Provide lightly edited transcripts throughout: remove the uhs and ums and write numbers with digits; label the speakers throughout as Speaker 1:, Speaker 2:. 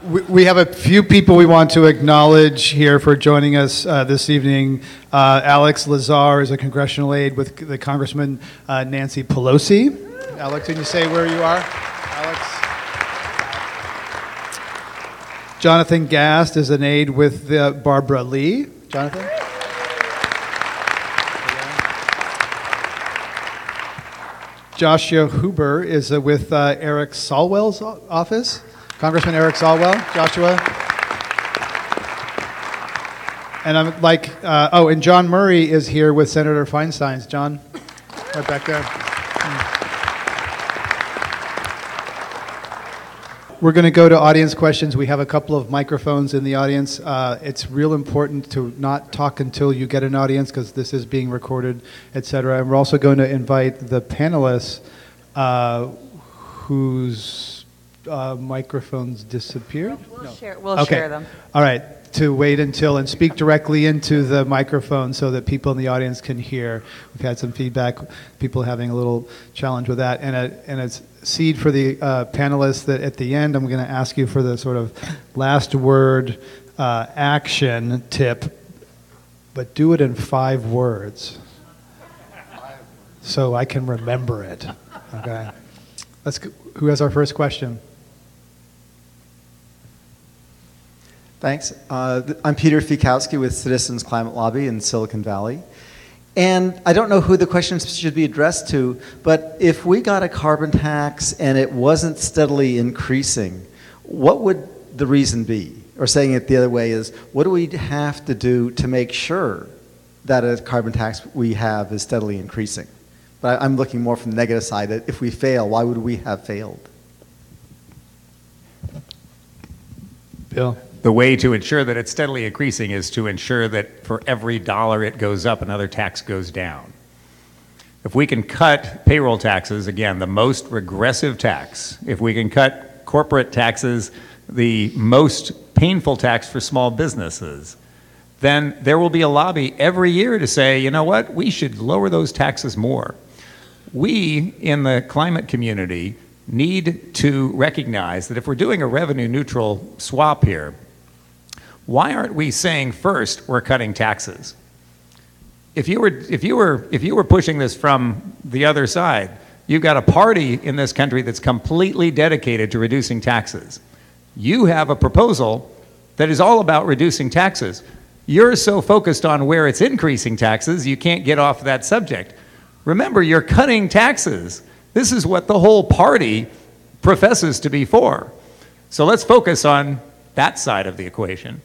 Speaker 1: We have a few people we want to acknowledge here for joining us this evening. Alex Lazar is a congressional aide with the Congressman Nancy Pelosi. Alex, can you say where you are? Alex. Jonathan Gast is an aide with Barbara Lee. Jonathan? Joshua Huber is with Eric Swalwell's office. Congressman Eric Swalwell, Joshua. And I'm like, and John Murray is here with Senator Feinstein's. John, right back there. We're going to go to audience questions. We have a couple of microphones in the audience. It's real important to not talk until you get an audience because this is being recorded, et cetera. And we're also going to invite the panelists whose microphones disappeared?
Speaker 2: We'll share them.
Speaker 1: All right, to wait until and speak directly into the microphone so that people in the audience can hear. We've had some feedback, people having a little challenge with that. And a seed for the panelists that at the end I'm going to ask you for the sort of last word action tip, but do it in 5 words so I can remember it. Okay. Who has our first question?
Speaker 3: Thanks. I'm Peter Fikowski with Citizens Climate Lobby in Silicon Valley. And I don't know who the question should be addressed to, but if we got a carbon tax and it wasn't steadily increasing, what would the reason be? Or saying it the other way is, what do we have to do to make sure that a carbon tax we have is steadily increasing? But I'm looking more from the negative side, that if we fail, why would we have failed?
Speaker 1: Bill?
Speaker 4: The way to ensure that it's steadily increasing is to ensure that for every dollar it goes up, another tax goes down. If we can cut payroll taxes, again, the most regressive tax, if we can cut corporate taxes, the most painful tax for small businesses, then there will be a lobby every year to say, you know what, we should lower those taxes more. We, in the climate community, need to recognize that if we're doing a revenue neutral swap here, why aren't we saying first we're cutting taxes? If you were pushing this from the other side, you've got a party in this country that's completely dedicated to reducing taxes. You have a proposal that is all about reducing taxes. You're so focused on where it's increasing taxes, you can't get off that subject. Remember, you're cutting taxes. This is what the whole party professes to be for. So let's focus on that side of the equation.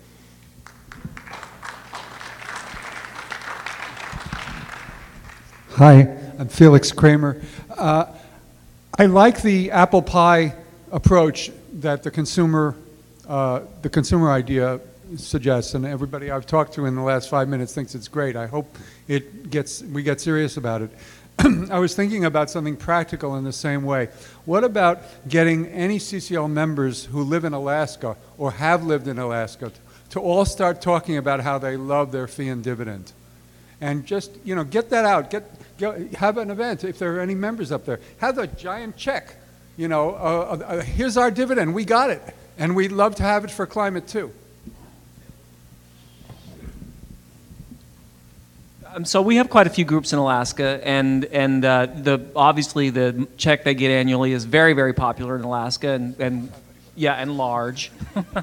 Speaker 5: Hi, I'm Felix Kramer. I like the apple pie approach that the consumer idea suggests, and everybody I've talked to in the last 5 minutes thinks it's great. I hope we get serious about it. I was thinking about something practical in the same way. What about getting any CCL members who live in Alaska or have lived in Alaska to all start talking about how they love their fee and dividend? And just, get that out. Have an event if there are any members up there. Have a giant check. Here's our dividend. We got it. And we'd love to have it for climate too.
Speaker 2: So we have quite a few groups in Alaska, and obviously the check they get annually is very, very popular in Alaska, and large.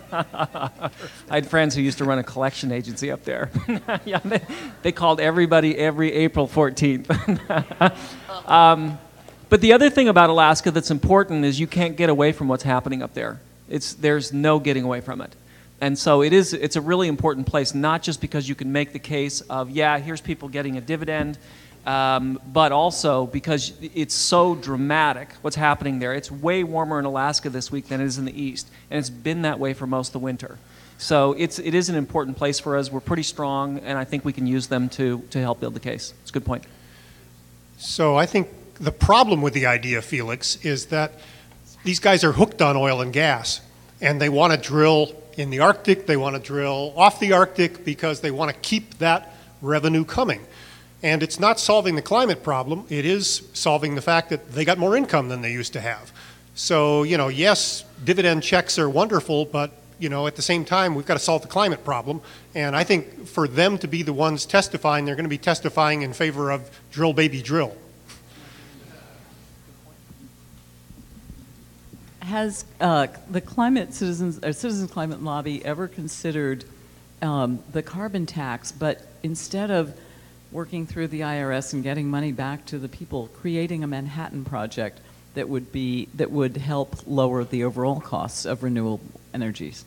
Speaker 2: I had friends who used to run a collection agency up there. Yeah, they called everybody every April 14th. But the other thing about Alaska that's important is you can't get away from what's happening up there. There's no getting away from it. And so it's a really important place, not just because you can make the case of, here's people getting a dividend, but also because it's so dramatic what's happening there. It's way warmer in Alaska this week than it is in the east, and it's been that way for most of the winter. So it is an important place for us. We're pretty strong, and I think we can use them to help build the case. It's a good point.
Speaker 6: So I think the problem with the idea, Felix, is that these guys are hooked on oil and gas, and they want to drill in the Arctic, they want to drill off the Arctic because they want to keep that revenue coming. And it's not solving the climate problem, it is solving the fact that they got more income than they used to have. So, yes, dividend checks are wonderful, but, at the same time, we've got to solve the climate problem. And I think for them to be the ones testifying, they're going to be testifying in favor of drill, baby, drill.
Speaker 7: Has the Citizens Climate Lobby ever considered the carbon tax, but instead of working through the IRS and getting money back to the people, creating a Manhattan project that would help lower the overall costs of renewable energies?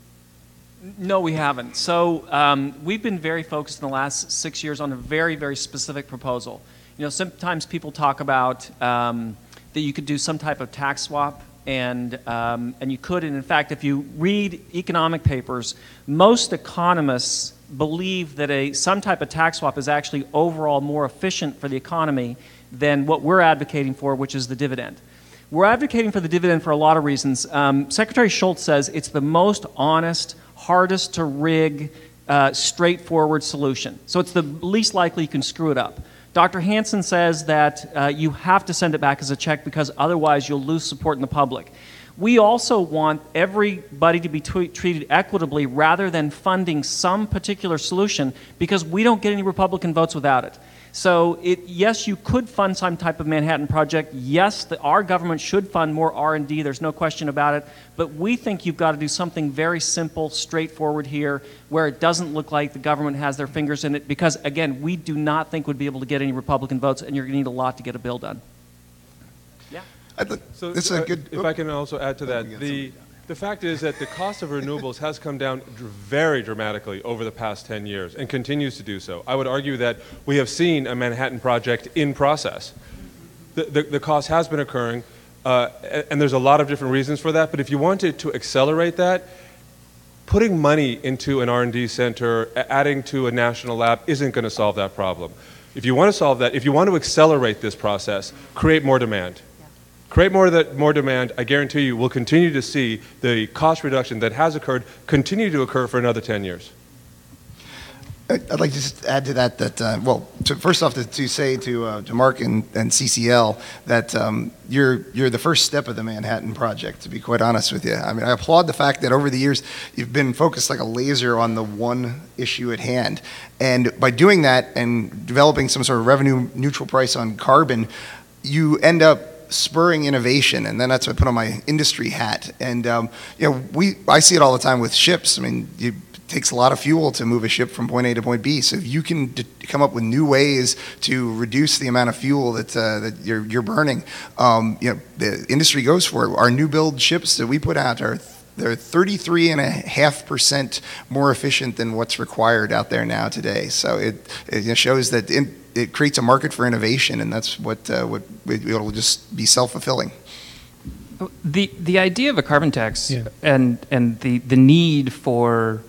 Speaker 2: No, we haven't. So we've been very focused in the last 6 years on a very, very specific proposal. Sometimes people talk about that you could do some type of tax swap, and you could. And in fact, if you read economic papers, most economists believe that some type of tax swap is actually overall more efficient for the economy than what we're advocating for, which is the dividend. We're advocating for the dividend for a lot of reasons. Secretary Schultz says it's the most honest, hardest to rig, straightforward solution. So it's the least likely you can screw it up. Dr. Hansen says that you have to send it back as a check because otherwise you'll lose support in the public. We also want everybody to be treated equitably rather than funding some particular solution because we don't get any Republican votes without it. So yes, you could fund some type of Manhattan project. Yes, our government should fund more R&D. There's no question about it. But we think you've got to do something very simple, straightforward here, where it doesn't look like the government has their fingers in it. Because again, we do not think we'd be able to get any Republican votes, and you're going to need a lot to get a bill done. Yeah.
Speaker 8: So
Speaker 9: This is a good.
Speaker 8: if I can also add to that, the fact is that the cost of renewables has come down very dramatically over the past 10 years and continues to do so. I would argue that we have seen a Manhattan project in process. The cost has been occurring, and there's a lot of different reasons for that, but if you wanted to accelerate that, putting money into an R&D center, adding to a national lab isn't going to solve that problem. If you want to solve that, if you want to accelerate this process, create more demand. Create more demand, I guarantee you we'll continue to see the cost reduction that has occurred continue to occur for another 10 years.
Speaker 9: I'd like to just add to that first off to say to Mark and CCL that you're the first step of the Manhattan project, to be quite honest with you. I mean, I applaud the fact that over the years you've been focused like a laser on the one issue at hand. And by doing that and developing some sort of revenue neutral price on carbon, you end up spurring innovation, and then that's what I put on my industry hat. And I see it all the time with ships. I mean, it takes a lot of fuel to move a ship from point A to point B. So if you can come up with new ways to reduce the amount of fuel that you're burning, the industry goes for it. Our new build ships that we put out they're 33.5% more efficient than what's required out there now today. So it shows that it creates a market for innovation, and that's what it'll just be self-fulfilling.
Speaker 10: The idea of a carbon tax and the need for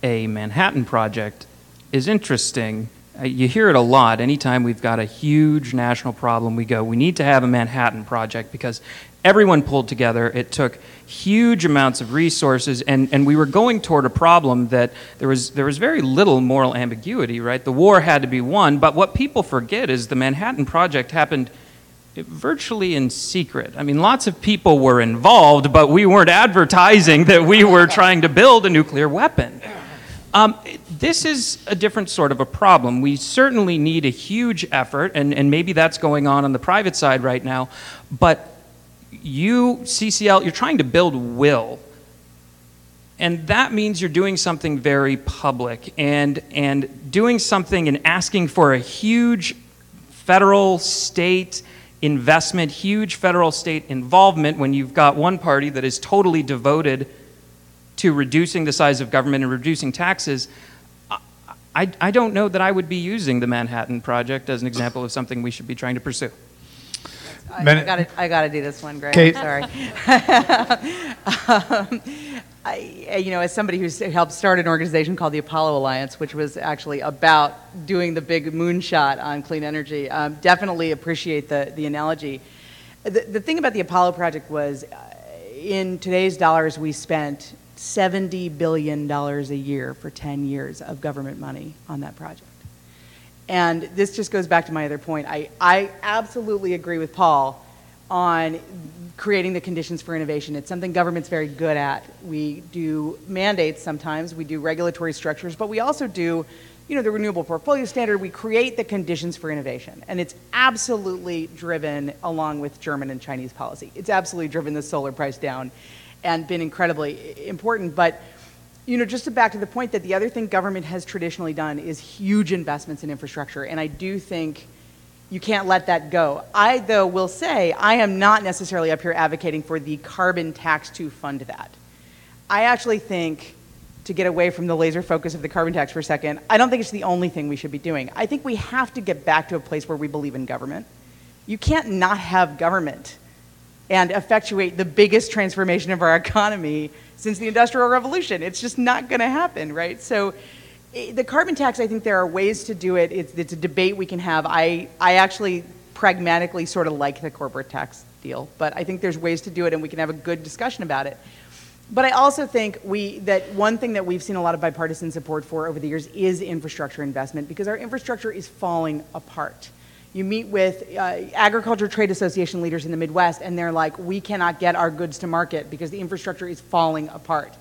Speaker 10: a Manhattan project is interesting. You hear it a lot. Anytime we've got a huge national problem, we need to have a Manhattan project because everyone pulled together. It took huge amounts of resources, and we were going toward a problem that there was very little moral ambiguity, right? The war had to be won, but what people forget is the Manhattan project happened virtually in secret. I mean, lots of people were involved, but we weren't advertising that we were trying to build a nuclear weapon. This is a different sort of a problem. We certainly need a huge effort, and maybe that's going on the private side right now, but CCL, you're trying to build will. And that means you're doing something very public and doing something and asking for a huge federal state investment, huge federal state involvement when you've got one party that is totally devoted to reducing the size of government and reducing taxes. I don't know that I would be using the Manhattan Project as an example of something we should be trying to pursue.
Speaker 11: I got to do this one, Greg.
Speaker 1: Kate.
Speaker 11: Sorry. As somebody who's helped start an organization called the Apollo Alliance, which was actually about doing the big moonshot on clean energy, definitely appreciate the analogy. The thing about the Apollo project was, in today's dollars, we spent $70 billion a year for 10 years of government money on that project. And this just goes back to my other point. I absolutely agree with Paul on creating the conditions for innovation. It's something government's very good at. We do mandates sometimes, we do regulatory structures, but we also do, the renewable portfolio standard. We create the conditions for innovation. And it's absolutely driven, along with German and Chinese policy, it's absolutely driven the solar price down and been incredibly important. But just to back to the point that the other thing government has traditionally done is huge investments in infrastructure. And I do think you can't let that go. I, though, will say I am not necessarily up here advocating for the carbon tax to fund that. I actually think, to get away from the laser focus of the carbon tax for a second, I don't think it's the only thing we should be doing. I think we have to get back to a place where we believe in government. You can't not have government and effectuate the biggest transformation of our economy since the Industrial Revolution. It's just not going to happen, right? So the carbon tax, I think there are ways to do it. It's a debate we can have. I actually pragmatically sort of like the corporate tax deal, but I think there's ways to do it and we can have a good discussion about it. But I also think that one thing that we've seen a lot of bipartisan support for over the years is infrastructure investment, because our infrastructure is falling apart. You meet with agriculture trade association leaders in the Midwest, and they're like, we cannot get our goods to market because the infrastructure is falling apart.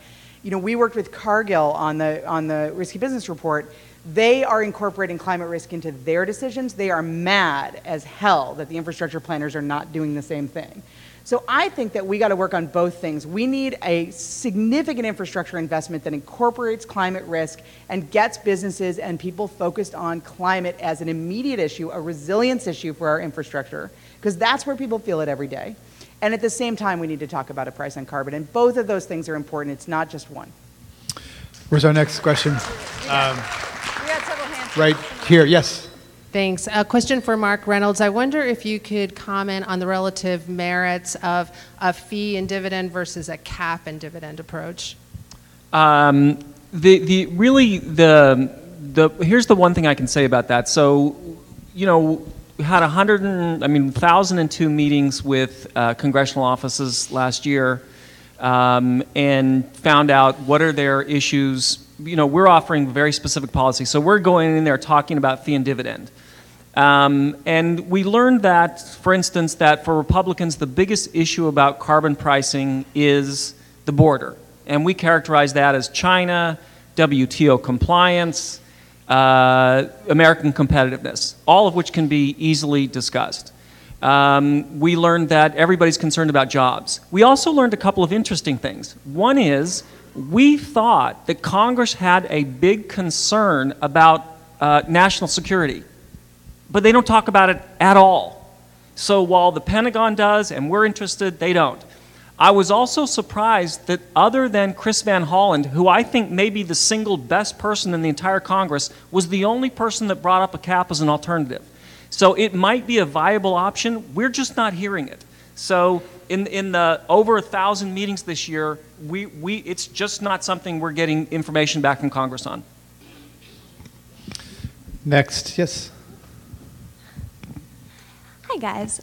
Speaker 11: We worked with Cargill on the Risky Business Report. They are incorporating climate risk into their decisions. They are mad as hell that the infrastructure planners are not doing the same thing. So I think that we got to work on both things. We need a significant infrastructure investment that incorporates climate risk and gets businesses and people focused on climate as an immediate issue, a resilience issue for our infrastructure, because that's where people feel it every day. And at the same time, we need to talk about a price on carbon. And both of those things are important. It's not just one.
Speaker 1: Where's our next question?
Speaker 11: We got several hands.
Speaker 1: Right here, yes.
Speaker 12: Thanks. A question for Mark Reynolds. I wonder if you could comment on the relative merits of a fee and dividend versus a cap and dividend approach.
Speaker 2: Here's the one thing I can say about that. So, we had 1,002 meetings with congressional offices last year, and found out what are their issues. We're offering very specific policy. So we're going in there talking about fee and dividend. And we learned that, for instance, that for Republicans, the biggest issue about carbon pricing is the border. And we characterize that as China, WTO compliance, American competitiveness, all of which can be easily discussed. We learned that everybody's concerned about jobs. We also learned a couple of interesting things. One is, we thought that Congress had a big concern about national security, but they don't talk about it at all. So while the Pentagon does and we're interested, they don't. I was also surprised that other than Chris Van Hollen, who I think may be the single best person in the entire Congress, was the only person that brought up a cap as an alternative. So it might be a viable option. We're just not hearing it. So in the over 1,000 meetings this year, it's just not something we're getting information back from Congress on.
Speaker 1: Next, yes.
Speaker 13: Hi, guys.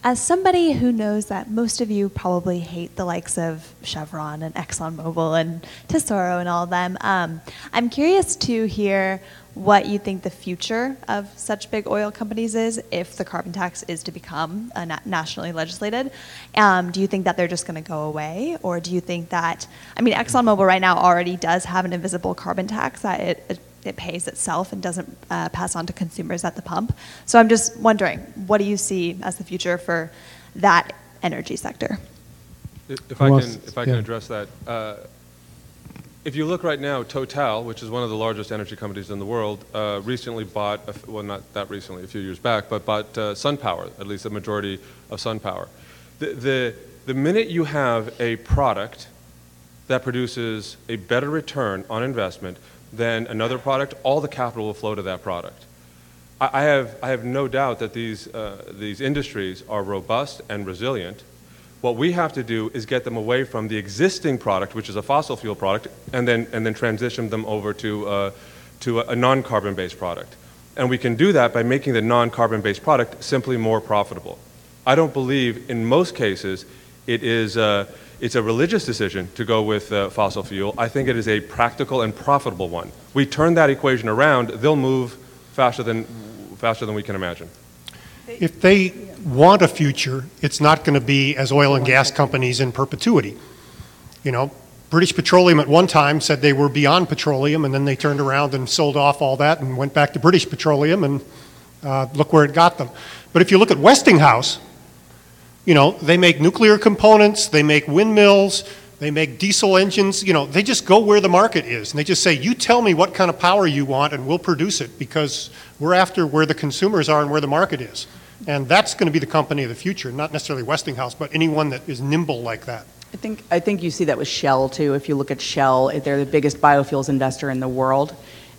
Speaker 13: As somebody who knows that most of you probably hate the likes of Chevron and ExxonMobil and Tesoro and all of them, I'm curious to hear what you think the future of such big oil companies is if the carbon tax is to become nationally legislated. Do you think that they're just going to go away? Or do you think that, ExxonMobil right now already does have an invisible carbon tax that it pays itself and doesn't pass on to consumers at the pump. So I'm just wondering, what do you see as the future for that energy sector?
Speaker 8: If I can address that. If you look right now, Total, which is one of the largest energy companies in the world, recently bought, well, not that recently, a few years back, but bought SunPower, at least a majority of SunPower. The minute you have a product that produces a better return on investment than another product, all the capital will flow to that product. I have no doubt that these industries are robust and resilient. What we have to do is get them away from the existing product, which is a fossil fuel product, and then transition them over to a non-carbon based product. And we can do that by making the non-carbon based product simply more profitable. I don't believe, in most cases, it's a religious decision to go with fossil fuel. I think it is a practical and profitable one. We turn that equation around, they'll move faster than we can imagine.
Speaker 6: if they want a future, it's not going to be as oil and gas companies in perpetuity. You know, British Petroleum at one time said they were beyond petroleum, and then they turned around and sold off all that and went back to British Petroleum, and look where it got them. But if you look at Westinghouse, you know, they make nuclear components, they make windmills, they make diesel engines, you know, they just go where the market is. And they just say, you tell me what kind of power you want and we'll produce it, because we're after where the consumers are and where the market is. And that's going to be the company of the future, not necessarily Westinghouse, but anyone that is nimble like that.
Speaker 11: I think you see that with Shell too. If you look at Shell, they're the biggest biofuels investor in the world.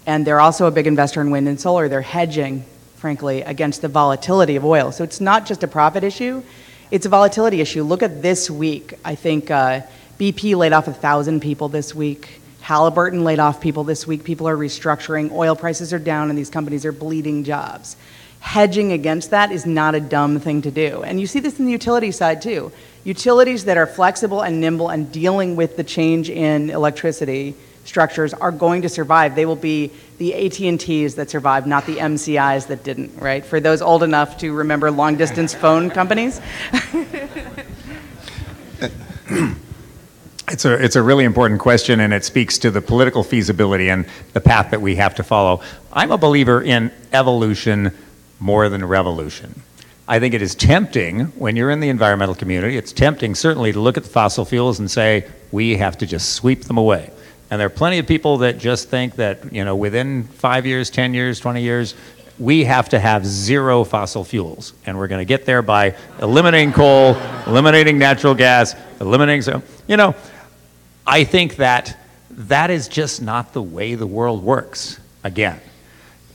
Speaker 11: And they're also a big investor in wind and solar. They're hedging, frankly, against the volatility of oil. So it's not just a profit issue, it's a volatility issue. Look at this week. I think BP laid off 1,000 people this week. Halliburton laid off people this week. People are restructuring. Oil prices are down and these companies are bleeding jobs. Hedging against that is not a dumb thing to do. And you see this in the utility side too. Utilities that are flexible and nimble and dealing with the change in electricity structures are going to survive. They will be the AT&Ts that survived, not the MCIs that didn't, right? For those old enough to remember long distance phone companies.
Speaker 4: It's a really important question, and it speaks to the political feasibility and the path that we have to follow. I'm a believer in evolution more than revolution. I think it is tempting when you're in the environmental community, it's tempting certainly to look at the fossil fuels and say, we have to just sweep them away. And there are plenty of people that just think that, you know, within 5 years, 10 years, 20 years, we have to have zero fossil fuels. And we're going to get there by eliminating coal, eliminating natural gas, eliminating, so, you know, I think that that is just not the way the world works. Again,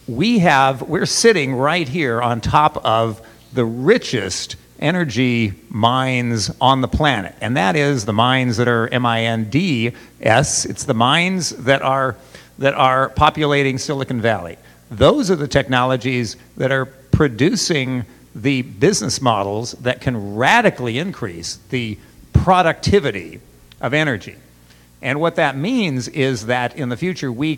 Speaker 4: we're sitting right here on top of the richest energy mines on the planet, and that is the mines that are MINDS. It's the mines that are populating Silicon Valley. Those are the technologies that are producing the business models that can radically increase the productivity of energy. And what that means is that in the future we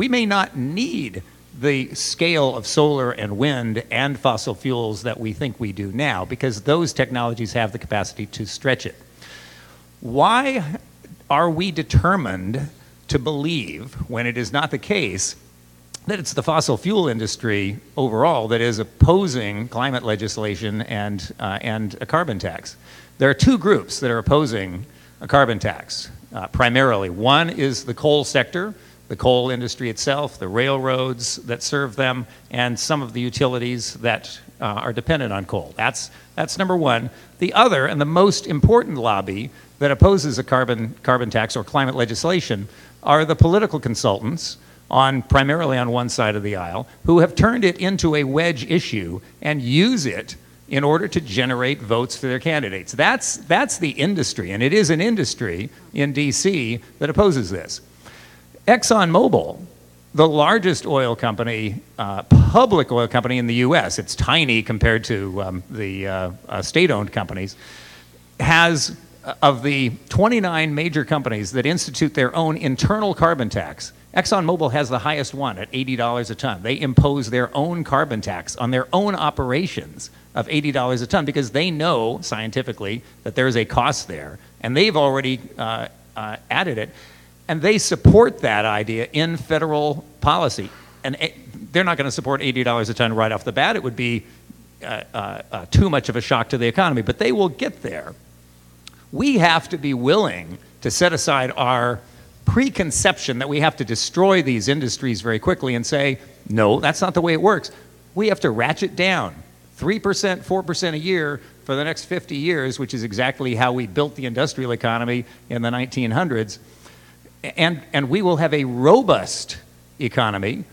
Speaker 4: may not need the scale of solar and wind and fossil fuels that we think we do now, because those technologies have the capacity to stretch it. Why are we determined to believe, when it is not the case, that it's the fossil fuel industry overall that is opposing climate legislation and a carbon tax? There are two groups that are opposing a carbon tax, primarily. One is the coal sector, the coal industry itself, the railroads that serve them, and some of the utilities that are dependent on coal. That's number one. The other, and the most important lobby that opposes a carbon tax or climate legislation, are the political consultants, primarily on one side of the aisle, who have turned it into a wedge issue and use it in order to generate votes for their candidates. That's the industry, and it is an industry in DC that opposes this. ExxonMobil, the largest oil company, public oil company in the US, it's tiny compared to the state-owned companies, has, of the 29 major companies that institute their own internal carbon tax, ExxonMobil has the highest one at $80 a ton. They impose their own carbon tax on their own operations of $80 a ton because they know scientifically that there is a cost there, and they've already added it. And they support that idea in federal policy. And they're not going to support $80 a ton right off the bat. It would be too much of a shock to the economy, but they will get there. We have to be willing to set aside our preconception that we have to destroy these industries very quickly and say, no, that's not the way it works. We have to ratchet down 3%, 4% a year for the next 50 years, which is exactly how we built the industrial economy in the 1900s. And we will have a robust economy.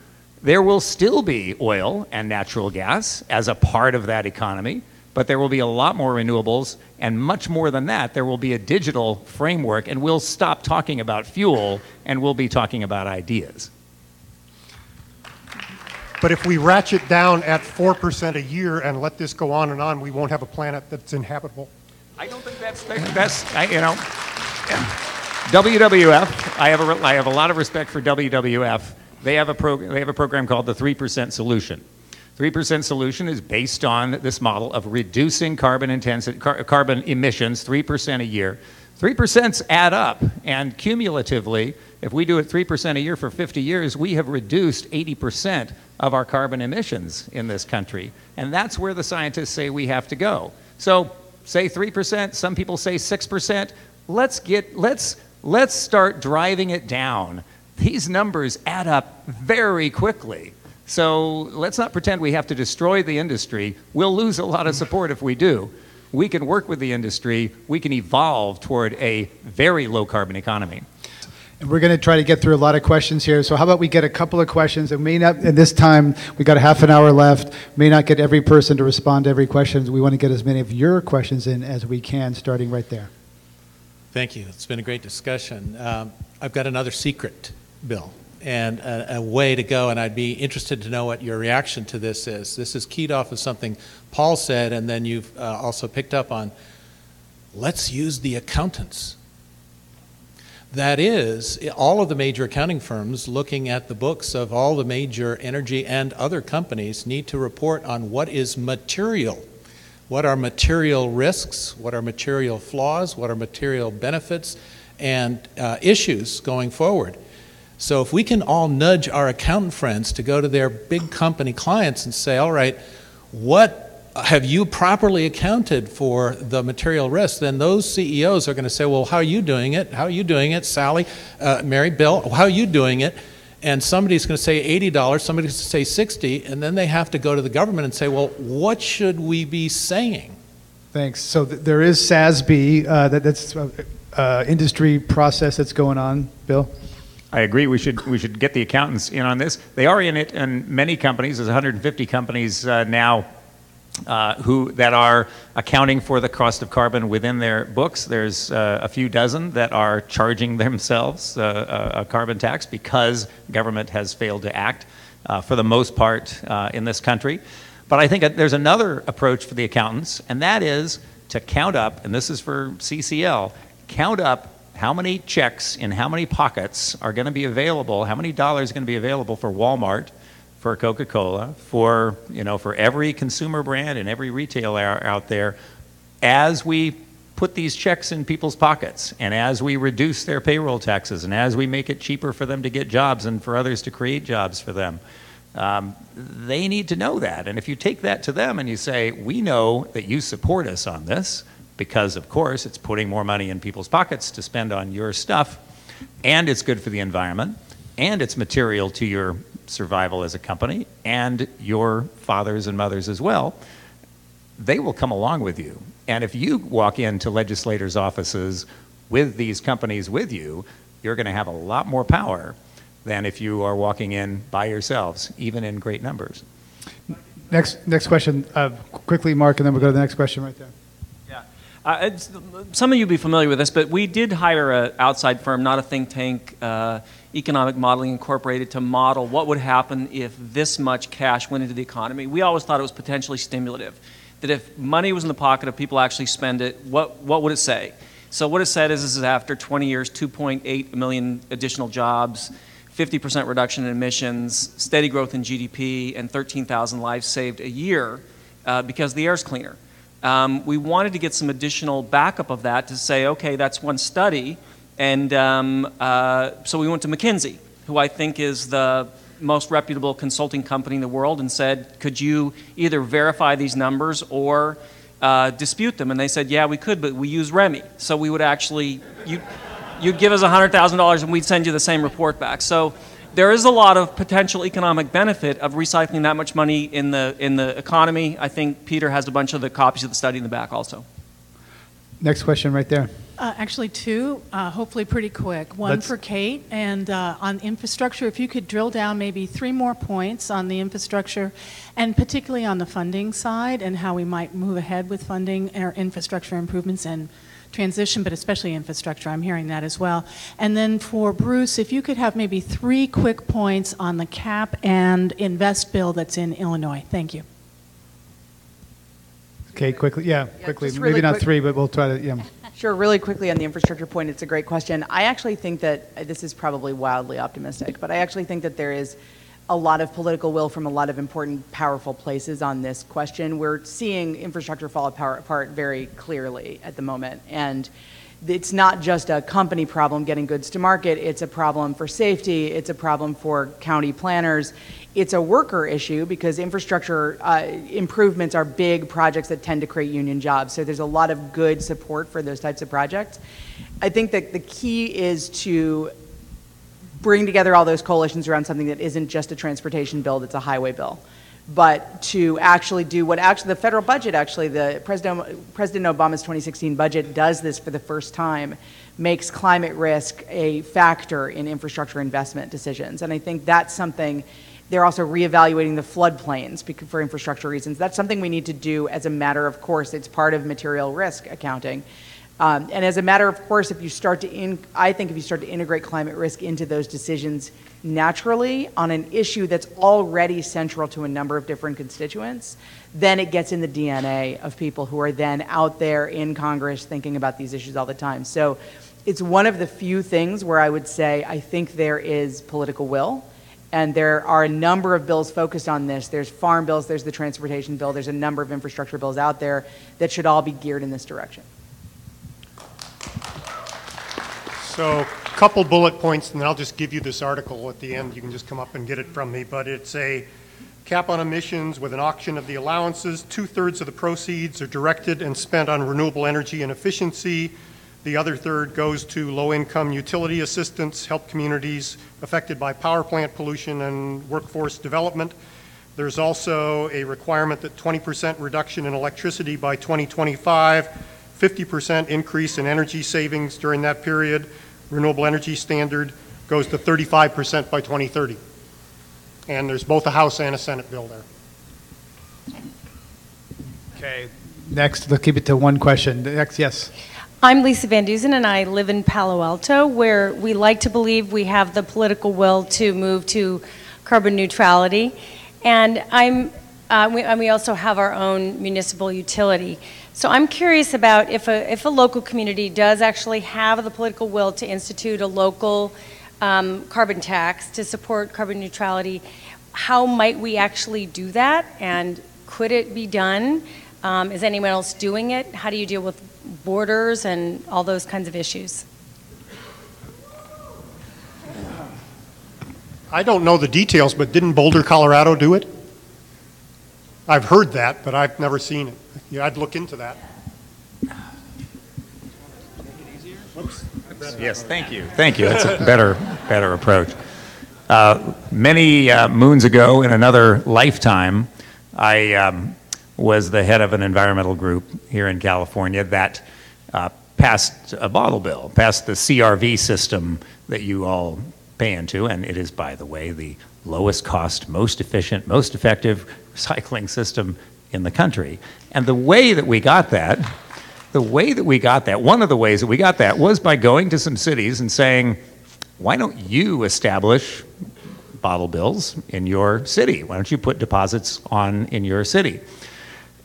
Speaker 4: There will still be oil and natural gas as a part of that economy, but there will be a lot more renewables, and much more than that, there will be a digital framework, and we'll stop talking about fuel, and we'll be talking about ideas.
Speaker 6: But if we ratchet down at 4% a year and let this go on, we won't have a planet that's inhabitable.
Speaker 4: I don't think that's the best, you know. WWF, I have a lot of respect for WWF. They have a program called the 3% Solution. 3% solution is based on this model of reducing carbon emissions 3% a year. 3% add up, and cumulatively, if we do it 3% a year for 50 years, we have reduced 80% of our carbon emissions in this country. And that's where the scientists say we have to go. So say 3%, some people say 6%. Let's start driving it down. These numbers add up very quickly. So let's not pretend we have to destroy the industry. We'll lose a lot of support if we do. We can work with the industry. We can evolve toward a very low carbon economy.
Speaker 1: And we're going to try to get through a lot of questions here. So how about we get a couple of questions? And may not, at this time, we got a half an hour left. May not get every person to respond to every question. We want to get as many of your questions in as we can, starting right there.
Speaker 14: Thank you. It's been a great discussion. I've got another secret, Bill, and a way to go, and I'd be interested to know what your reaction to this is. This is keyed off of something Paul said, and then you've also picked up on, let's use the accountants. That is, all of the major accounting firms looking at the books of all the major energy and other companies need to report on what is material. What are material risks? What are material flaws? What are material benefits and issues going forward? So if we can all nudge our accountant friends to go to their big company clients and say, all right, what have you properly accounted for the material risk? Then those CEOs are going to say, well, how are you doing it? How are you doing it? Sally, Mary, Bill, how are you doing it? And somebody's going to say $80, somebody's going to say $60, and then they have to go to the government and say, well, what should we be saying?
Speaker 1: Thanks. So there is SASB, that's industry process that's going on. Bill?
Speaker 4: I agree. We should get the accountants in on this. They are in it in many companies. There's 150 companies now that are accounting for the cost of carbon within their books. There's a few dozen that are charging themselves a carbon tax because government has failed to act for the most part in this country. But I think there's another approach for the accountants, and that is to count up, and this is for CCL, count up how many checks in how many pockets are going to be available, how many dollars are going to be available for Walmart, for Coca-Cola, for every consumer brand and every retailer out there, as we put these checks in people's pockets, and as we reduce their payroll taxes, and as we make it cheaper for them to get jobs and for others to create jobs for them. They need to know that. And if you take that to them and you say, we know that you support us on this, because of course it's putting more money in people's pockets to spend on your stuff, and it's good for the environment, and it's material to your survival as a company, and your fathers and mothers as well, they will come along with you. And if you walk into legislators' offices with these companies with you, you're going to have a lot more power than if you are walking in by yourselves, even in great numbers.
Speaker 1: Next question, quickly, Mark, and then we'll go to the next question right there.
Speaker 2: Some of you will be familiar with this, but we did hire an outside firm, not a think tank, Economic Modeling Incorporated, to model what would happen if this much cash went into the economy. We always thought it was potentially stimulative, that if money was in the pocket of people actually spend it, what would it say? So what it said is this is after 20 years, 2.8 million additional jobs, 50% reduction in emissions, steady growth in GDP, and 13,000 lives saved a year because the air's cleaner. We wanted to get some additional backup of that to say, okay, that's one study, and so we went to McKinsey, who I think is the most reputable consulting company in the world, and said, could you either verify these numbers or dispute them? And they said, yeah, we could, but we use REMI. So we would actually, you'd give us $100,000 and we'd send you the same report back. So there is a lot of potential economic benefit of recycling that much money in the economy. I think Peter has a bunch of the copies of the study in the back also.
Speaker 1: Next question right there.
Speaker 15: Actually two, hopefully pretty quick. One for Kate, and on infrastructure, if you could drill down maybe 3 more points on the infrastructure, and particularly on the funding side and how we might move ahead with funding our infrastructure improvements and transition, but especially infrastructure. I'm hearing that as well. And then for Bruce, if you could have maybe 3 quick points on the CAP and invest bill that's in Illinois. Thank you.
Speaker 1: Okay, quickly. Yeah, quickly.
Speaker 11: Just really
Speaker 1: maybe not
Speaker 11: quick.
Speaker 1: 3, but we'll try to, yeah.
Speaker 11: Sure, really quickly on the infrastructure point, it's a great question. I actually think that, this is probably wildly optimistic, but I actually think that there is a lot of political will from a lot of important, powerful places on this question. We're seeing infrastructure fall apart very clearly at the moment. And it's not just a company problem getting goods to market, it's a problem for safety, it's a problem for county planners. It's a worker issue because infrastructure improvements are big projects that tend to create union jobs. So there's a lot of good support for those types of projects. I think that the key is to bring together all those coalitions around something that isn't just a transportation bill, that's a highway bill, but to actually do what the federal budget, the President Obama's 2016 budget does this for the first time, makes climate risk a factor in infrastructure investment decisions. And I think that's something. They're also reevaluating the floodplains for infrastructure reasons. That's something we need to do as a matter of course. It's part of material risk accounting. And as a matter of course, if you start to integrate climate risk into those decisions naturally on an issue that's already central to a number of different constituents, then it gets in the DNA of people who are then out there in Congress thinking about these issues all the time. So it's one of the few things where I would say I think there is political will. And there are a number of bills focused on this. There's farm bills, there's the transportation bill, there's a number of infrastructure bills out there that should all be geared in this direction.
Speaker 6: So a couple bullet points, and then I'll just give you this article at the end. You can just come up and get it from me. But it's a cap on emissions with an auction of the allowances. 2/3 of the proceeds are directed and spent on renewable energy and efficiency. The other third goes to low-income utility assistance, help communities affected by power plant pollution and workforce development. There's also a requirement that 20% reduction in electricity by 2025, 50% increase in energy savings during that period. Renewable energy standard goes to 35% by 2030. And there's both a House and a Senate bill there.
Speaker 1: Okay, next, we'll keep it to one question. Next, yes.
Speaker 16: I'm Lisa Van Dusen, and I live in Palo Alto, where we like to believe we have the political will to move to carbon neutrality. And we also have our own municipal utility. So I'm curious about if a local community does actually have the political will to institute a local carbon tax to support carbon neutrality, how might we actually do that? And could it be done? Is anyone else doing it? How do you deal with borders and all those kinds of issues?
Speaker 6: I don't know the details, but didn't Boulder, Colorado do it? I've heard that, but I've never seen it. Yeah, I'd look into that.
Speaker 4: Yes, thank you. Thank you. That's a better approach. Many moons ago, in another lifetime, I was the head of an environmental group here in California that passed a bottle bill, passed the CRV system that you all pay into, and it is, by the way, the lowest cost, most efficient, most effective recycling system in the country. And the way that we got that, one of the ways that we got that was by going to some cities and saying, why don't you establish bottle bills in your city? Why don't you put deposits on in your city?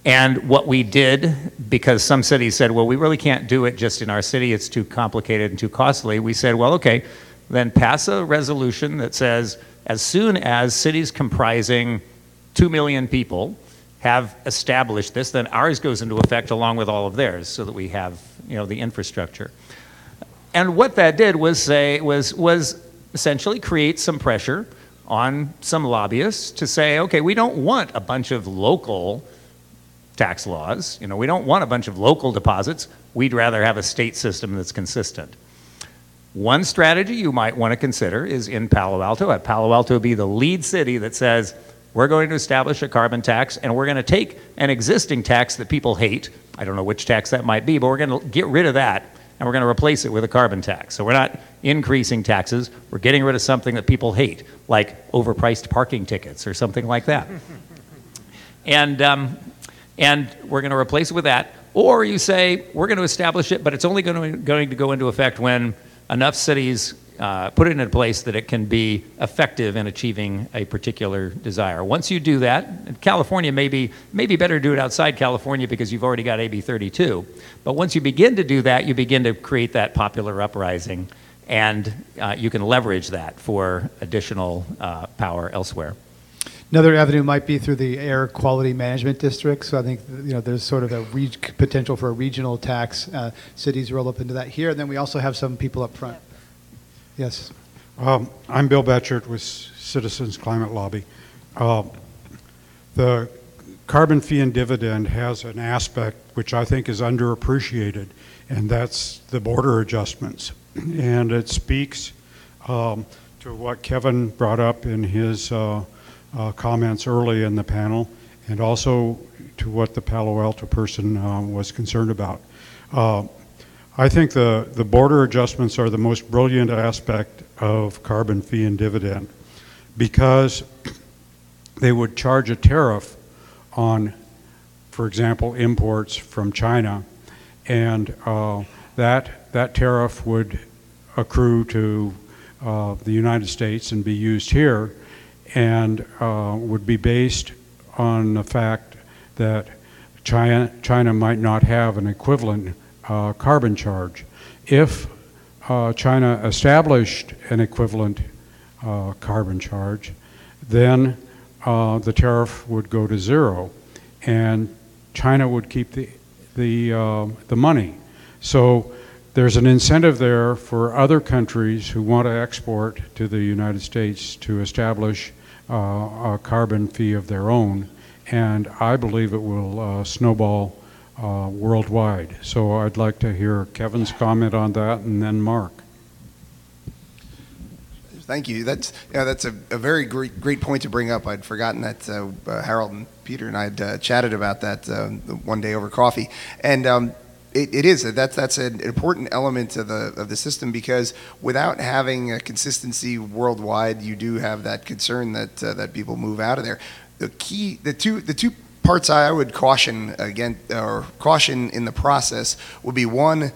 Speaker 4: And what we did, because some cities said, well, we really can't do it just in our city, it's too complicated and too costly, we said, well, okay, then pass a resolution that says, as soon as cities comprising 2 million people have established this, then ours goes into effect along with all of theirs, so that we have, the infrastructure. And what that did was essentially create some pressure on some lobbyists to say, okay, we don't want a bunch of local tax laws. We don't want a bunch of local deposits. We'd rather have a state system that's consistent. One strategy you might want to consider is in Palo Alto. At Palo Alto be the lead city that says, we're going to establish a carbon tax, and we're going to take an existing tax that people hate. I don't know which tax that might be, but we're going to get rid of that, and we're going to replace it with a carbon tax. So we're not increasing taxes. We're getting rid of something that people hate, like overpriced parking tickets or something like that. And we're going to replace it with that. Or you say, we're going to establish it, but it's only going to go into effect when enough cities put it in a place that it can be effective in achieving a particular desire. Once you do that, and California may be better to do it outside California because you've already got AB 32, but once you begin to do that, you begin to create that popular uprising, and you can leverage that for additional power elsewhere.
Speaker 1: Another avenue might be through the air quality management district. So I think there's sort of a potential for a regional tax. Cities roll up into that here, and then we also have some people up front. Yes.
Speaker 17: I'm Bill Betchert with Citizens Climate Lobby. The carbon fee and dividend has an aspect which I think is underappreciated, and that's the border adjustments. And it speaks to what Kevin brought up in his comments early in the panel, and also to what the Palo Alto person was concerned about. I think the border adjustments are the most brilliant aspect of carbon fee and dividend, because they would charge a tariff on, for example, imports from China, and that tariff would accrue to the United States and be used here, and would be based on the fact that China might not have an equivalent carbon charge. If China established an equivalent carbon charge, then the tariff would go to zero, and China would keep the money. So there's an incentive there for other countries who want to export to the United States to establish a carbon fee of their own, and I believe it will snowball worldwide. So I'd like to hear Kevin's comment on that, and then Mark.
Speaker 9: Thank you. That's a very great point to bring up. I'd forgotten that Harold and Peter and I had chatted about that one day over coffee, and that's an important element of the system, because without having a consistency worldwide, you do have that concern that people move out of there. The two parts I would caution in the process would be, one,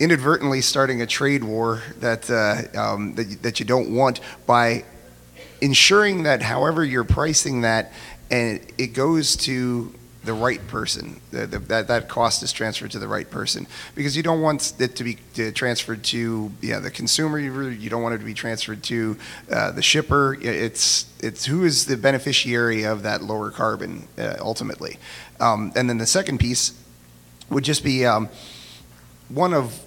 Speaker 9: inadvertently starting a trade war that you don't want, by ensuring that however you're pricing that, and it goes to the right person, that cost is transferred to the right person, because you don't want it to be transferred to the consumer. You don't want it to be transferred to the shipper. It's who is the beneficiary of that lower carbon ultimately. And then the second piece would just be one of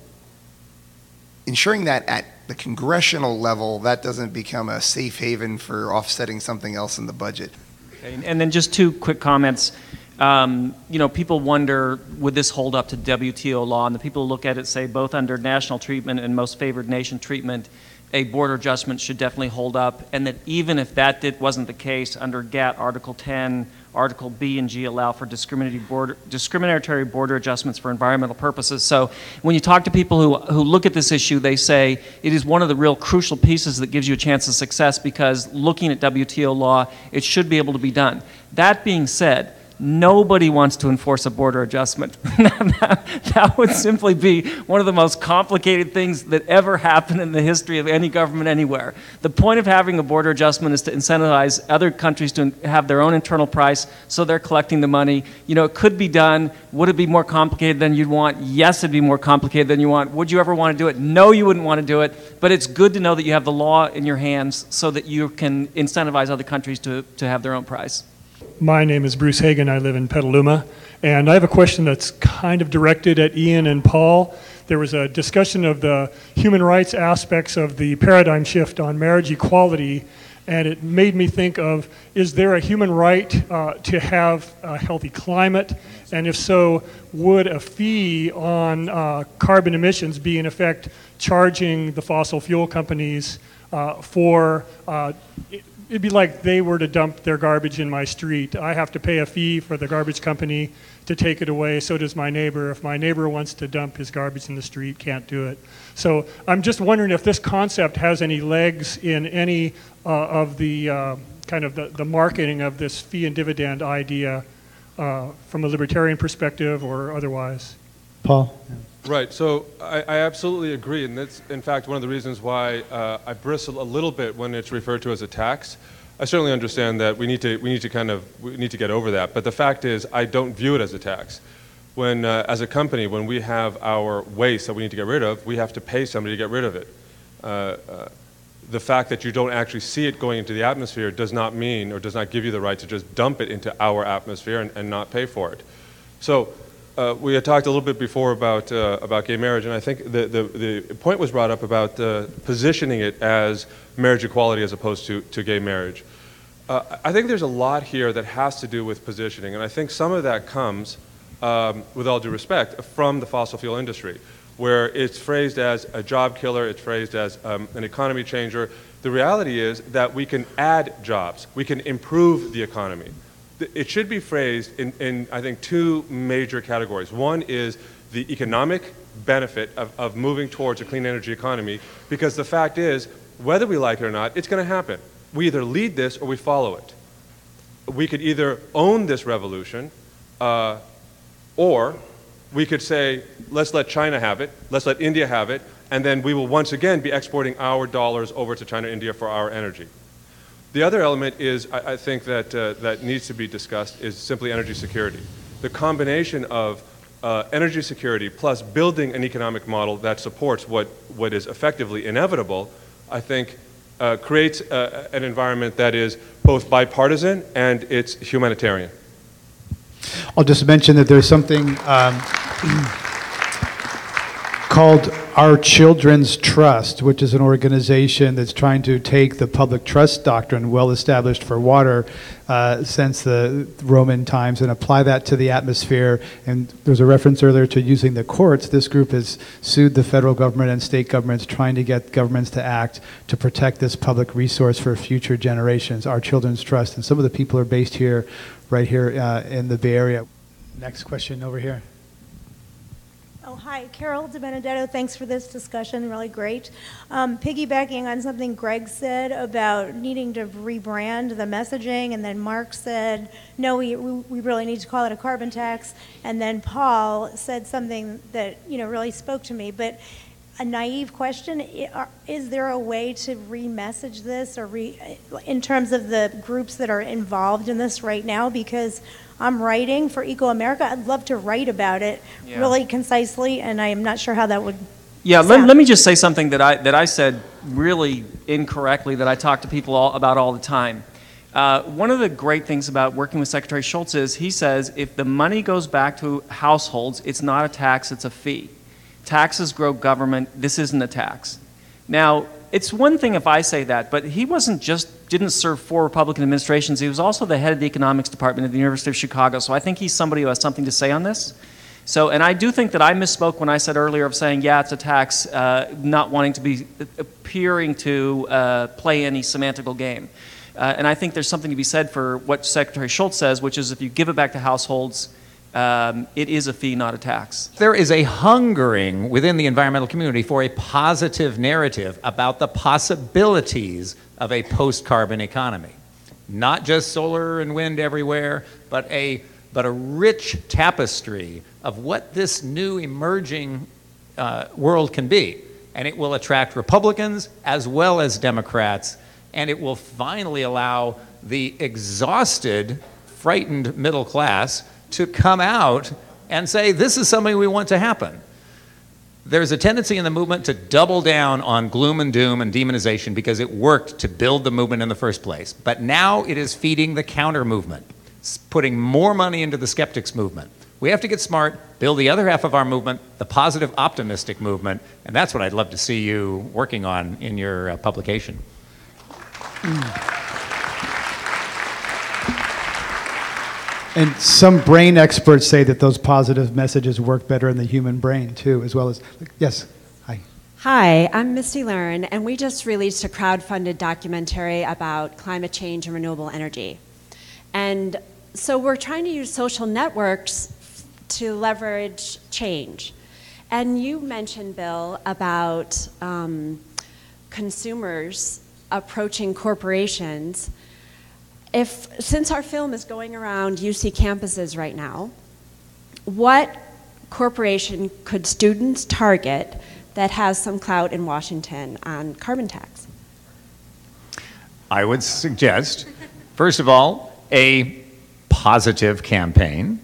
Speaker 9: ensuring that at the congressional level, that doesn't become a safe haven for offsetting something else in the budget.
Speaker 2: Okay, and then just two quick comments. People wonder, would this hold up to WTO law? And the people who look at it say both under national treatment and most favored nation treatment, a border adjustment should definitely hold up, and that even if that wasn't the case, under GATT Article 10, Article B and G allow for discriminatory border adjustments for environmental purposes. So when you talk to people who look at this issue, they say it is one of the real crucial pieces that gives you a chance of success, because looking at WTO law, it should be able to be done. That being said, nobody wants to enforce a border adjustment. That would simply be one of the most complicated things that ever happened in the history of any government anywhere. The point of having a border adjustment is to incentivize other countries to have their own internal price, so they're collecting the money. It could be done. Would it be more complicated than you'd want? Yes, it'd be more complicated than you want. Would you ever want to do it? No, you wouldn't want to do it. But it's good to know that you have the law in your hands so that you can incentivize other countries to have their own price.
Speaker 18: My name is Bruce Hagan. I live in Petaluma, and I have a question that's kind of directed at Ian and Paul. There was a discussion of the human rights aspects of the paradigm shift on marriage equality, and it made me think of, is there a human right to have a healthy climate? And if so, would a fee on carbon emissions be in effect charging the fossil fuel companies for it'd be like they were to dump their garbage in my street. I have to pay a fee for the garbage company to take it away. So does my neighbor. If my neighbor wants to dump his garbage in the street, can't do it. So I'm just wondering if this concept has any legs in any of the kind of the marketing of this fee and dividend idea from a libertarian perspective or otherwise.
Speaker 1: Paul?
Speaker 8: Right, so I absolutely agree, and that's in fact one of the reasons why I bristle a little bit when it's referred to as a tax. I certainly understand that we need to get over that, but the fact is I don't view it as a tax. When as a company, when we have our waste that we need to get rid of, we have to pay somebody to get rid of it. the fact that you don't actually see it going into the atmosphere does not mean or does not give you the right to just dump it into our atmosphere and not pay for it. So we had talked a little bit before about gay marriage, and I think the point was brought up about positioning it as marriage equality as opposed to gay marriage. I think there's a lot here that has to do with positioning, and I think some of that comes, with all due respect, from the fossil fuel industry, where it's phrased as a job killer, it's phrased as an economy changer. The reality is that we can add jobs, we can improve the economy. It should be phrased in I think, two major categories. One is the economic benefit of moving towards a clean energy economy, because the fact is, whether we like it or not, it's going to happen. We either lead this or we follow it. We could either own this revolution, or we could say, let's let China have it, let's let India have it, and then we will once again be exporting our dollars over to China and India for our energy. The other element is, I think that needs to be discussed, is simply energy security. The combination of energy security plus building an economic model that supports what is effectively inevitable, I think creates an environment that is both bipartisan and it's humanitarian.
Speaker 1: I'll just mention that there's something called Our Children's Trust, which is an organization that's trying to take the public trust doctrine, well established for water since the Roman times, and apply that to the atmosphere. And there's a reference earlier to using the courts. This group has sued the federal government and state governments, trying to get governments to act to protect this public resource for future generations, Our Children's Trust. And some of the people are based here, right here in the Bay Area. Next question over here.
Speaker 19: Oh, hi, Carol DiBenedetto. Thanks for this discussion, really great. Piggybacking on something Greg said about needing to rebrand the messaging, and then Mark said, no, we really need to call it a carbon tax, and then Paul said something that really spoke to me. But a naive question, is there a way to re-message this or in terms of the groups that are involved in this right now? Because I'm writing for Eco America. I'd love to write about it really concisely, and I am not sure how that would sound.
Speaker 2: Let me just say something that I said really incorrectly that I talk to people about all the time. One of the great things about working with Secretary Schultz is he says if the money goes back to households, it's not a tax, it's a fee. Taxes grow government. This isn't a tax. Now, it's one thing if I say that, but he didn't serve 4 Republican administrations. He was also the head of the economics department at the University of Chicago. So I think he's somebody who has something to say on this. So, and I do think that I misspoke when I said earlier of saying, yeah, it's a tax, not wanting to be appearing to play any semantical game. And I think there's something to be said for what Secretary Schultz says, which is if you give it back to households, it is a fee, not a tax.
Speaker 4: There is a hungering within the environmental community for a positive narrative about the possibilities of a post-carbon economy. Not just solar and wind everywhere, but a rich tapestry of what this new emerging world can be. And it will attract Republicans as well as Democrats, and it will finally allow the exhausted, frightened middle class to come out and say, this is something we want to happen. There's a tendency in the movement to double down on gloom and doom and demonization because it worked to build the movement in the first place. But now it is feeding the counter movement. It's putting more money into the skeptics movement. We have to get smart, build the other half of our movement, the positive optimistic movement, and that's what I'd love to see you working on in your publication.
Speaker 1: And some brain experts say that those positive messages work better in the human brain, too, as well as, yes, hi.
Speaker 20: Hi, I'm Misty Learn, and we just released a crowd-funded documentary about climate change and renewable energy. And so we're trying to use social networks to leverage change. And you mentioned, Bill, about consumers approaching corporations. Since our film is going around UC campuses right now, what corporation could students target that has some clout in Washington on carbon tax?
Speaker 4: I would suggest, first of all, a positive campaign.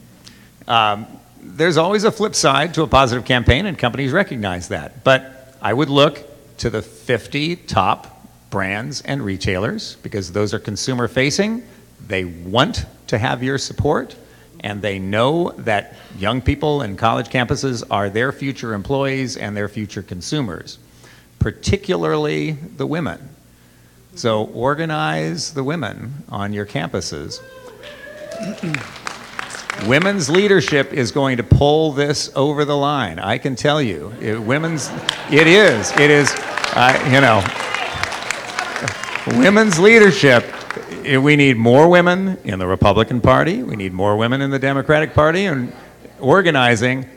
Speaker 4: There's always a flip side to a positive campaign, and companies recognize that. But I would look to the 50 top brands and retailers, because those are consumer facing. They want to have your support, and they know that young people in college campuses are their future employees and their future consumers, particularly the women. So organize the women on your campuses. Women's leadership is going to pull this over the line. I can tell you, it is, women's leadership. We need more women in the Republican Party. We need more women in the Democratic Party, and organizing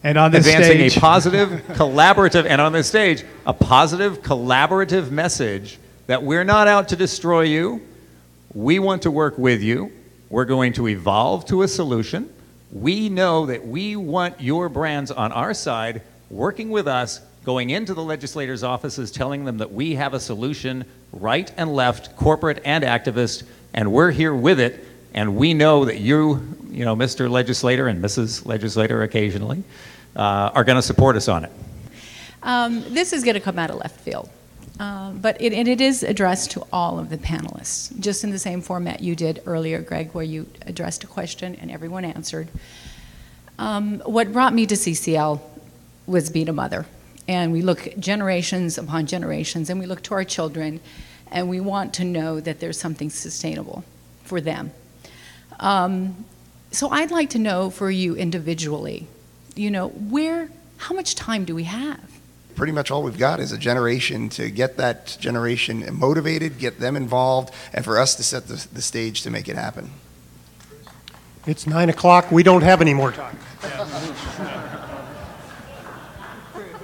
Speaker 1: and on this
Speaker 4: advancing
Speaker 1: stage,
Speaker 4: a positive, collaborative, and on this stage, a positive, collaborative message that we're not out to destroy you. We want to work with you. We're going to evolve to a solution. We know that we want your brands on our side, working with us, going into the legislators' offices, telling them that we have a solution, right and left, corporate and activist, and we're here with it. And we know that you know, Mr. Legislator and Mrs. Legislator occasionally, are going to support us on it.
Speaker 21: This is going to come out of left field. But it is addressed to all of the panelists, just in the same format you did earlier, Greg, where you addressed a question and everyone answered. What brought me to CCL was being a mother. And we look generations upon generations, and we look to our children, and we want to know that there's something sustainable for them. So I'd like to know for you individually, how much time do we have?
Speaker 9: Pretty much all we've got is a generation to get that generation motivated, get them involved, and for us to set the stage to make it happen.
Speaker 6: It's 9 o'clock. We don't have any more time.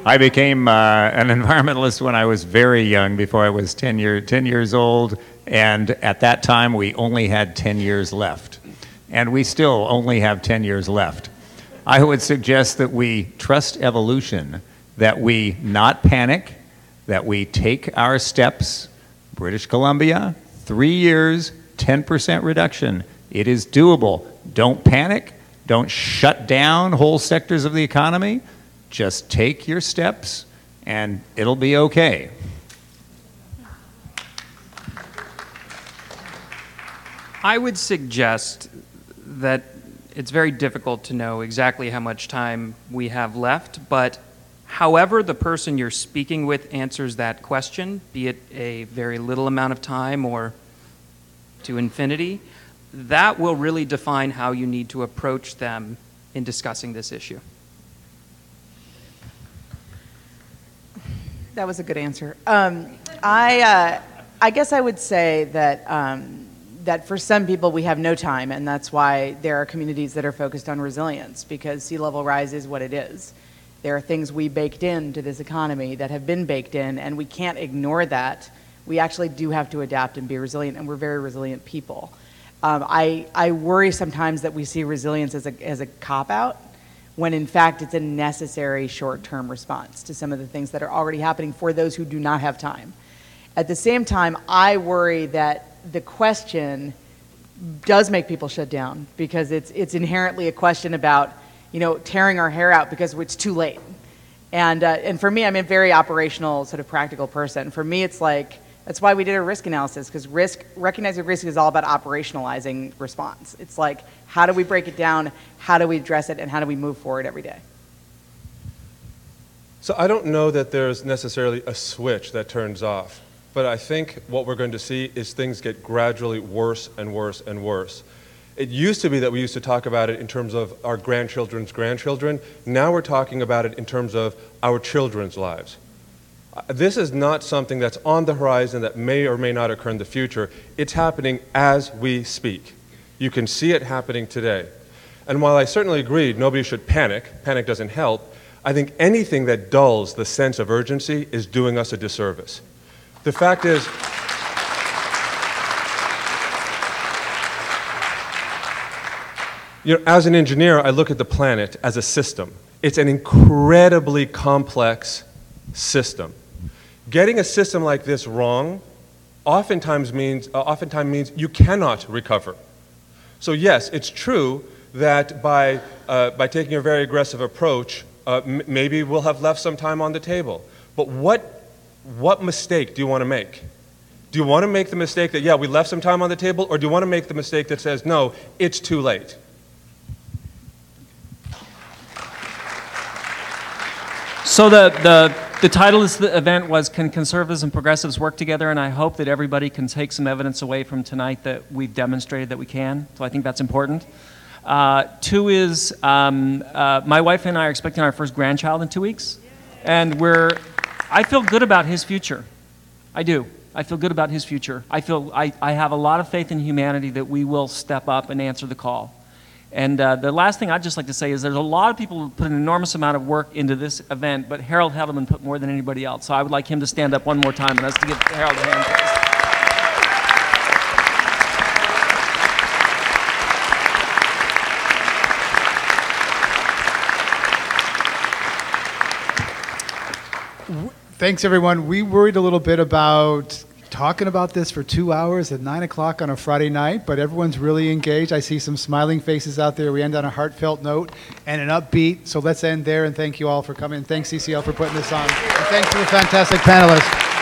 Speaker 4: I became an environmentalist when I was very young, before I was 10 years old, and at that time we only had 10 years left. And we still only have 10 years left. I would suggest that we trust evolution, that we not panic, that we take our steps. British Columbia, 3 years, 10% reduction. It is doable. Don't panic. Don't shut down whole sectors of the economy. Just take your steps, and it'll be okay.
Speaker 10: I would suggest that it's very difficult to know exactly how much time we have left, but however the person you're speaking with answers that question, be it a very little amount of time or to infinity, that will really define how you need to approach them in discussing this issue.
Speaker 11: That was a good answer. I guess I would say that that for some people we have no time, and that's why there are communities that are focused on resilience, because sea level rise is what it is. There are things we baked into this economy that have been baked in, and we can't ignore that. We actually do have to adapt and be resilient, and we're very resilient people. I worry sometimes that we see resilience as a cop-out, when in fact it's a necessary short-term response to some of the things that are already happening for those who do not have time. At the same time, I worry that the question does make people shut down, because it's inherently a question about, tearing our hair out because it's too late. And for me, I'm a very operational, sort of practical person. For me, it's like, that's why we did a risk analysis, because recognizing risk is all about operationalizing response. It's like, how do we break it down, how do we address it, and how do we move forward every day?
Speaker 8: So I don't know that there's necessarily a switch that turns off, but I think what we're going to see is things get gradually worse and worse and worse. It used to be that we used to talk about it in terms of our grandchildren's grandchildren. Now we're talking about it in terms of our children's lives. This is not something that's on the horizon that may or may not occur in the future. It's happening as we speak. You can see it happening today. And while I certainly agree nobody should panic, panic doesn't help, I think anything that dulls the sense of urgency is doing us a disservice. The fact is, as an engineer, I look at the planet as a system. It's an incredibly complex system. Getting a system like this wrong oftentimes means you cannot recover. So yes, it's true that by taking a very aggressive approach, maybe we'll have left some time on the table. But what what mistake do you want to make? Do you want to make the mistake that, yeah, we left some time on the table, or do you want to make the mistake that says, no, it's too late?
Speaker 2: So the title of the event was Can Conservatives and Progressives Work Together? And I hope that everybody can take some evidence away from tonight that we've demonstrated that we can. So I think that's important. Two is my wife and I are expecting our first grandchild in 2 weeks. And I feel good about his future. I do. I feel good about his future. I have a lot of faith in humanity that we will step up and answer the call. And the last thing I'd just like to say is there's a lot of people who put an enormous amount of work into this event, but Harold Hedelman put more than anybody else. So I would like him to stand up one more time and us to give Harold a hand,
Speaker 1: please. Thanks, everyone. We worried a little bit about talking about this for 2 hours at 9 o'clock on a Friday night, but everyone's really engaged. I see some smiling faces out there. We end on a heartfelt note and an upbeat. So let's end there, and thank you all for coming. Thanks, CCL, for putting this on. And thanks to the fantastic panelists.